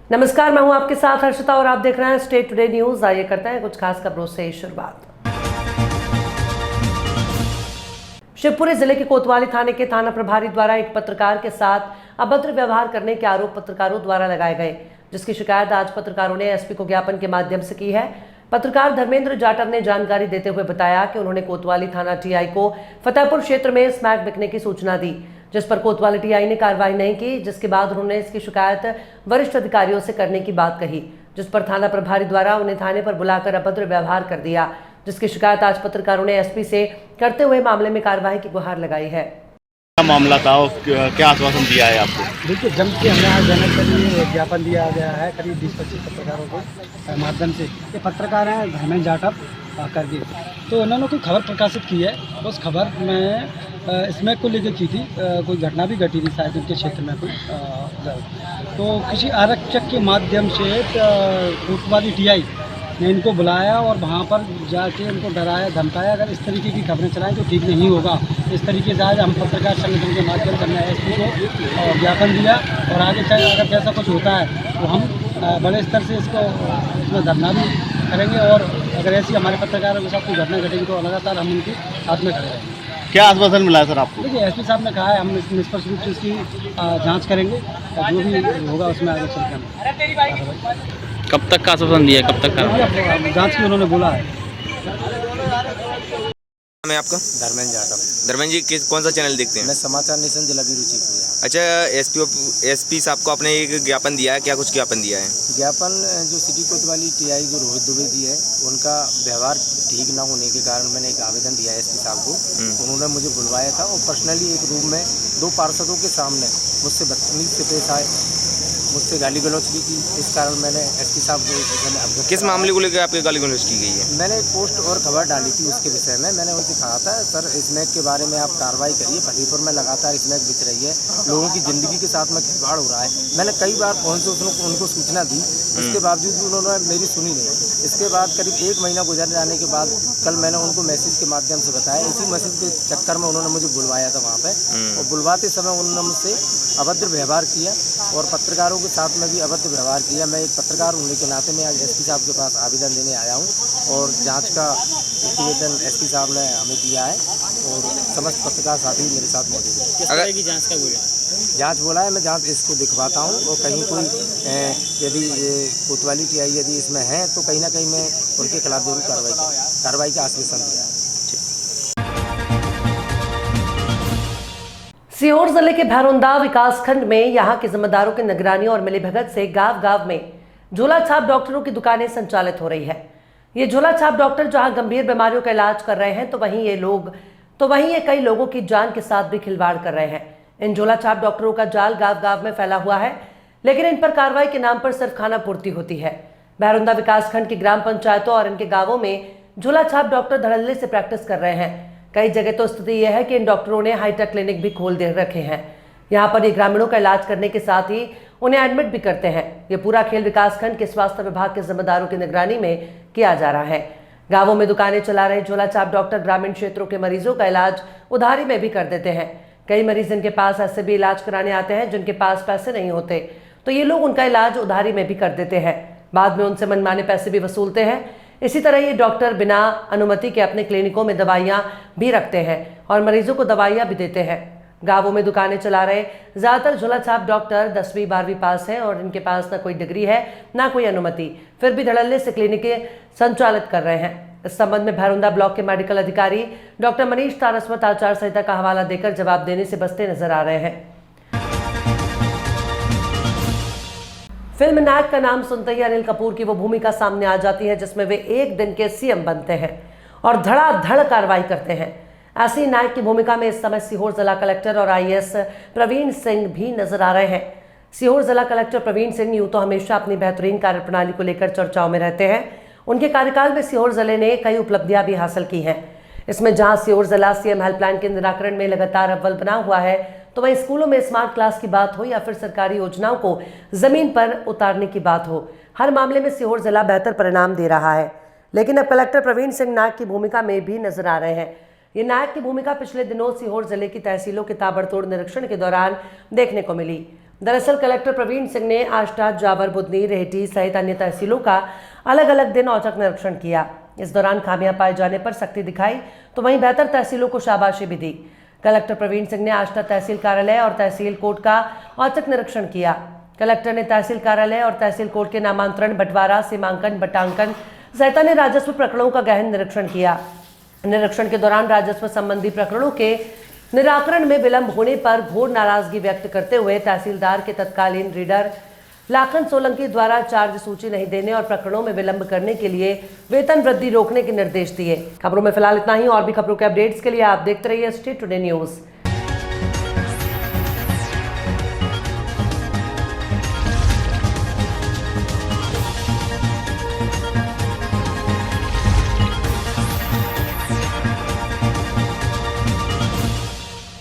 नमस्कार, मैं हूं आपके साथ हर्षिता और आप देख रहे हैं स्टेट टुडे न्यूज। आइए करते हैं कुछ खास खबरों से शुरुआत। शिवपुरी जिले के कोतवाली थाने के थाना प्रभारी द्वारा एक पत्रकार के साथ अभद्र व्यवहार करने के आरोप पत्रकारों द्वारा लगाए गए, जिसकी शिकायत आज पत्रकारों ने एसपी को ज्ञापन के माध्यम से की है। पत्रकार धर्मेंद्र जाटव ने जानकारी देते हुए बताया कि उन्होंने कोतवाली थाना टीआई को फतेहपुर क्षेत्र में स्मैक बिकने की सूचना दी, जिस पर कोतवाली टीआई ने कार्रवाई नहीं की, जिसके बाद उन्होंने इसकी शिकायत वरिष्ठ अधिकारियों से करने की बात कही, जिस पर थाना प्रभारी द्वारा उन्हें थाने पर बुलाकर अभद्र व्यवहार कर दिया, जिसकी शिकायत आज पत्रकारों ने एसपी से करते हुए मामले में कार्रवाई की गुहार लगाई है। क्या मामला था और क्या आश्वासन दिया है आपको? देखिए, जम के हमें आज जनक के लिए ज्ञापन दिया गया है करीब 20-25 पत्रकारों के माध्यम से। ये पत्रकार हैं धर्मेंद्र जाटव करके, तो उन्होंने कोई खबर प्रकाशित की है। उस खबर में स्मैक को लेकर की थी, कोई घटना भी घटी थी शायद उनके क्षेत्र में कोई, तो किसी आरक्षक के माध्यम से कोतवाली टीआई ने इनको बुलाया और वहाँ पर जाके उनको डराया धमकाया, अगर इस तरीके की खबरें चलाएं तो ठीक नहीं होगा। इस तरीके से आज हम पत्रकार संगठन के माध्यम से हमने एसपी को ज्ञापन दिया और आगे चाहे अगर जैसा कुछ होता है तो हम बड़े स्तर से इसमें धरना भी करेंगे और अगर ऐसी हमारे पत्रकारों के साथ कोई घटना घटेगी तो लगातार हम उनके साथ में खड़े रहेंगे। क्या आश्वासन मिला है सर आपको? देखिए, एसपी साहब ने कहा है हम निष्पक्ष रूप से इसकी जाँच करेंगे और जो भी होगा उसमें आगे चलकर। कब तक का आश्वासन दिया है, कब तक का जांच की उन्होंने बोला है। मैं आपका धर्मेंद्र जाटव। धर्मेंद्र जी कौन सा चैनल देखते हैं? मैं समाचार नेशन जिला रुचिपुर। अच्छा, एसपी साहब को आपने एक ज्ञापन दिया है, क्या कुछ ज्ञापन दिया है? ज्ञापन जो सिटी कोतवाली टीआई जो रोहित दुबे जी है, उनका व्यवहार ठीक ना होने के कारण मैंने एक आवेदन दिया है एसपी साहब को। उन्होंने मुझे बुलवाया था और पर्सनली एक रूम में 2 पार्षदों के सामने मुझसे बदतमीज से पेश आए, मुझसे गाली गलौज भी की। इस कारण मैंने एसपी साहब को किस मामले को लेकर आपकी गाली गलौज की गई है? मैंने एक पोस्ट और खबर डाली थी उसके विषय में। मैंने उनसे कहा था सर स्मैक के बारे में आप कार्रवाई करिए, फतेहपुर में लगातार स्मैक बिक रही है, लोगों की ज़िंदगी के साथ में खिलवाड़ हो रहा है। मैंने कई बार पहुँच उनको सूचना दी, इसके बावजूद भी उन्होंने मेरी सुनी नहीं। इसके बाद करीब 1 महीना गुजर जाने के बाद कल मैंने उनको मैसेज के माध्यम से बताया। इसी मैसेज के चक्कर में उन्होंने मुझे बुलवाया था वहाँ पर, और बुलवाते समय उन्होंने मुझसे अभद्र व्यवहार किया और पत्रकारों के साथ में भी अभद्र व्यवहार किया। मैं एक पत्रकार होने के नाते में आज एसपी साहब के पास आवेदन देने आया हूँ और जांच का प्रतिवेदन एसपी साहब ने हमें दिया है और समस्त पत्रकार साथी मेरे साथ मौजूद है। किस तरह की जांच का बोला? जांच बोला है, मैं जांच इसको दिखवाता हूँ और कहीं कोई यदि कोतवाली टीआई यदि इसमें है तो कहीं ना कहीं मैं उनके खिलाफ जरूर कार्रवाई का आश्वासन दिया है। सीहोर जिले के भैरोंदा विकासखंड में यहां के जिम्मेदारों की निगरानी और मिलीभगत से गांव-गांव में झोला छाप डॉक्टरों की दुकानें संचालित हो रही है। ये झोला छाप डॉक्टर जहां गंभीर बीमारियों का इलाज कर रहे हैं तो वहीं ये कई लोगों की जान के साथ भी खिलवाड़ कर रहे हैं। इन झोला छाप डॉक्टरों का जाल गांव-गांव में फैला हुआ है, लेकिन इन पर कार्रवाई के नाम पर सिर्फ खाना पूर्ति होती है। भैरोंदा विकासखंड की ग्राम पंचायतों और इनके गाँवों में झोला छाप डॉक्टर धड़ल्ले से प्रैक्टिस कर रहे हैं। कई जगह तो स्थिति यह है कि इन डॉक्टरों ने हाईटेक क्लिनिक भी खोल दे रखे हैं। यहाँ पर ये ग्रामीणों का इलाज करने के साथ ही उन्हें एडमिट भी करते हैं। ये पूरा खेल विकासखंड के स्वास्थ्य विभाग के जिम्मेदारों की निगरानी में किया जा रहा है। गांवों में दुकानें चला रहे झोला छाप डॉक्टर ग्रामीण क्षेत्रों के मरीजों का इलाज उधारी में भी कर देते हैं। कई मरीज इनके पास ऐसे भी इलाज कराने आते हैं जिनके पास पैसे नहीं होते, तो ये लोग उनका इलाज उधारी में भी कर देते हैं। बाद में उनसे मनमाने पैसे भी वसूलते हैं। इसी तरह ये डॉक्टर बिना अनुमति के अपने क्लिनिकों में दवाइयां भी रखते हैं और मरीजों को दवाइयां भी देते हैं। गांवों में दुकानें चला रहे ज्यादातर झोला छाप डॉक्टर 10वीं 12वीं पास हैं और इनके पास ना कोई डिग्री है ना कोई अनुमति, फिर भी धड़ल्ले से क्लिनिकें संचालित कर रहे हैं। इस संबंध में भैरोंदा ब्लॉक के मेडिकल अधिकारी डॉक्टर मनीष सारस्वत आचार संहिता का हवाला देकर जवाब देने से बचते नजर आ रहे हैं। फिल्म नायक का नाम सुनते ही अनिल कपूर की वो भूमिका सामने आ जाती है जिसमें वे एक दिन के सीएम बनते हैं और धड़ाधड़ कार्रवाई करते हैं। ऐसी नायक की भूमिका में इस समय सीहोर जिला कलेक्टर और आईएएस प्रवीण सिंह भी नजर आ रहे हैं। सीहोर जिला कलेक्टर प्रवीण सिंह यूं तो हमेशा अपनी बेहतरीन कार्यप्रणाली को लेकर चर्चाओं में रहते हैं। उनके कार्यकाल में सीहोर जिले ने कई उपलब्धियां भी हासिल की हैं। इसमें जहां सीहोर जिला सीएम हेल्पलाइन के निराकरण में लगातार अव्वल बना हुआ है, तो वहीं स्कूलों में स्मार्ट क्लास की बात हो या फिर सरकारी योजनाओं को जमीन पर उतारने की बात हो, हर मामले में सीहोर जिला बेहतर परिणाम दे रहा है। लेकिन अब कलेक्टर प्रवीण सिंह नायक की भूमिका में भी नजर आ रहे हैं। ये नायक की भूमिका पिछले दिनों सीहोर जिले की तहसीलों के ताबड़तोड़ निरीक्षण के दौरान देखने को मिली। दरअसल कलेक्टर प्रवीण सिंह ने आष्टा, जावर, बुधनी, रेहटी सहित अन्य तहसीलों का अलग अलग दिन औचक निरीक्षण किया। इस दौरान खामियां पाए जाने पर सख्ती दिखाई तो वहीं बेहतर तहसीलों को शाबाशी भी दी। कलेक्टर प्रवीण सिंह ने आष्टा तहसील कार्यालय और तहसील कोर्ट का औचक निरीक्षण किया। कलेक्टर ने तहसील कार्यालय और तहसील कोर्ट के नामांतरण, बंटवारा, सीमांकन, बटांकन सहित अन्य राजस्व प्रकरणों का गहन निरीक्षण किया। निरीक्षण के दौरान राजस्व संबंधी प्रकरणों के निराकरण में विलंब होने पर घोर नाराजगी व्यक्त करते हुए तहसीलदार के तत्कालीन रीडर लाखन सोलंकी द्वारा चार्ज सूची नहीं देने और प्रकरणों में विलंब करने के लिए वेतन वृद्धि रोकने के निर्देश दिए। खबरों में फिलहाल इतना ही। और भी खबरों के अपडेट्स के लिए आप देखते रहिए स्टेट टुडे न्यूज।